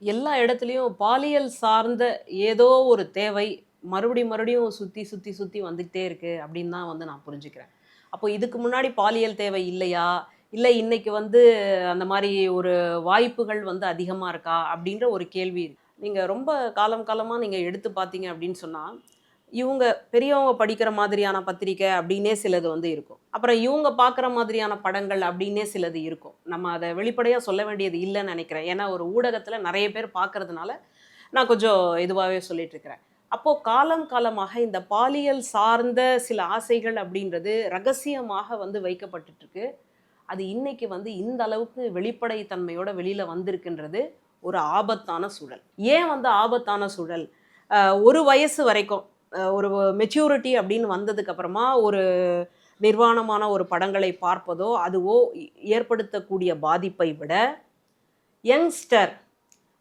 எல்லா இடத்துலயும் பாலியல் சார்ந்த ஏதோ ஒரு தேவை மறுபடியும் சுத்தி, சுத்தி, சுத்தி வந்துகிட்டே இருக்கு அப்படின்னு தான் வந்து நான் புரிஞ்சுக்கிறேன். அப்போ இதுக்கு முன்னாடி பாலியல் தேவை இல்லையா? இல்ல இன்னைக்கு வந்து அந்த மாரி ஒரு வாய்ப்புகள் வந்து அதிகமா இருக்கா? அப்படின்ற ஒரு கேள்வி இருக்கு. நீங்க ரொம்ப காலம் காலமா நீங்க எடுத்து பார்த்தீங்க அப்படின்னு சொன்னா, இவுங்க பெரியவங்க படிக்கிற மாதிரியான பத்திரிக்கை அப்டின்னே சிலது வந்து இருக்கும். அப்புறம் இவுங்க பார்க்குற மாதிரியான படங்கள் அப்டின்னே சிலது இருக்கும். நம்ம அத வெளிப்படையா சொல்ல வேண்டியது இல்லன்னு நெனைக்கிறேன். ஏன்னா, ஒரு ஊடகத்தில நெறைய பேர் பார்க்கறதுனால, நான் கொஞ்சம் இதுவாவே சொல்லிட்டு இருக்கிறேன். அப்போ காலம் காலமாக இந்த பாலியல் சார்ந்த சில ஆசைகள் அப்டின்றது ரகசியமாக வந்து வைக்கப்பட்டுட்டுருக்கு. அது இன்னைக்கு வந்து இந்த அளவுக்கு வெளிப்படை தன்மையோட வெளில வந்திருக்குன்றது ஒரு ஆபத்தான சூழல். ஏன் வந்து ஆபத்தான சூழல்? அ ஒரு வயசு வரைக்கும் ஒரு மெச்சூரிட்டி அப்படின்னு வந்ததுக்கு அப்புறமா ஒரு நிர்வாணமான ஒரு படங்களை பார்ப்பதோ, அதுவோ ஏற்படுத்தக்கூடிய பாதிப்பை விட, யங்ஸ்டர்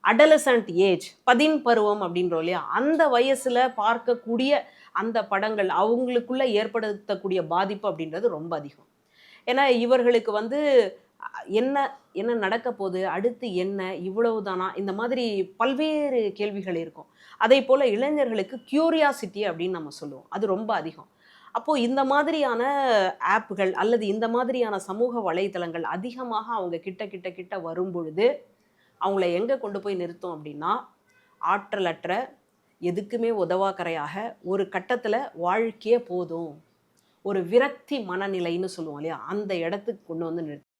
அடலசன்ட் ஏஜ் பதின் பருவம் அப்படின்றோம் இல்லையா? அந்த வயசுல பார்க்கக்கூடிய அந்த படங்கள், அவங்களுக்குள்ள ஏற்படுத்தக்கூடிய பாதிப்பு அப்படின்றது ரொம்ப அதிகம். ஏன்னா, இவர்களுக்கு வந்து என்ன என்ன நடக்க போது? அடுத்து என்ன? இவ்வளவுதானா? இந்த மாதிரி பல்வேறு கேள்விகள் இருக்கும். அதேபோல இளைஞர்களுக்கு கியூரியாசிட்டி அப்படின்னு நம்ம சொல்லுவோம். அது ரொம்ப அதிகம். அப்போ இந்த மாதிரியான ஆப்கள் அல்லது இந்த மாதிரியான சமூக வலைதளங்கள் அதிகமாக அவங்க கிட்ட கிட்ட கிட்ட வரும்பொழுது, அவங்கள எங்க கொண்டு போய் நிறுத்தும் அப்படின்னா, ஆற்றலற்ற, எதுக்குமே உதவாக்கரையாக ஒரு கட்டத்தில வாழ்க்கையே போதும். ஒரு விரக்தி மனநிலைன்னு சொல்லுவோம் இல்லையா? அந்த இடத்துக்கு கொண்டு வந்து நிறுத்தும்.